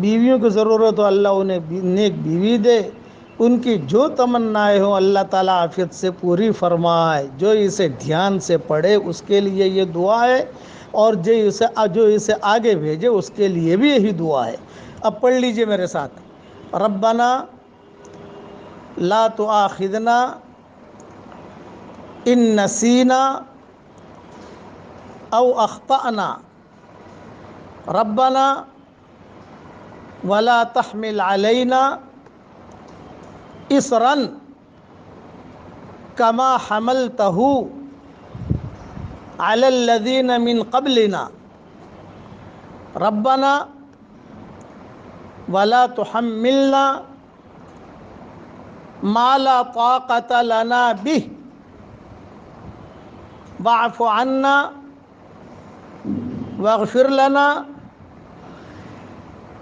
بیویوں کی ضرورت ہو اللہ انہیں نیک بیوی دے، ان کی جو تمنائیں ہوں اللہ تعالیٰ عافیت سے پوری فرمائے، جو اسے دھیان سے پڑھے اس کے لیے یہ دعا ہے، اور جو اسے آگے بھیجے اس کے لیے بھی یہی دعا ہے۔ اب پڑھ لیجئے میرے ساتھ، ربنا لا تؤاخذنا ان نسینا او اخطأنا، ربنا ولا تحمل علینا اصرا کما حملتہ علی الذین من قبلنا، ربنا ولا تحملنا ما لا طاقۃ لنا بہ واعف عنا واغفر لنا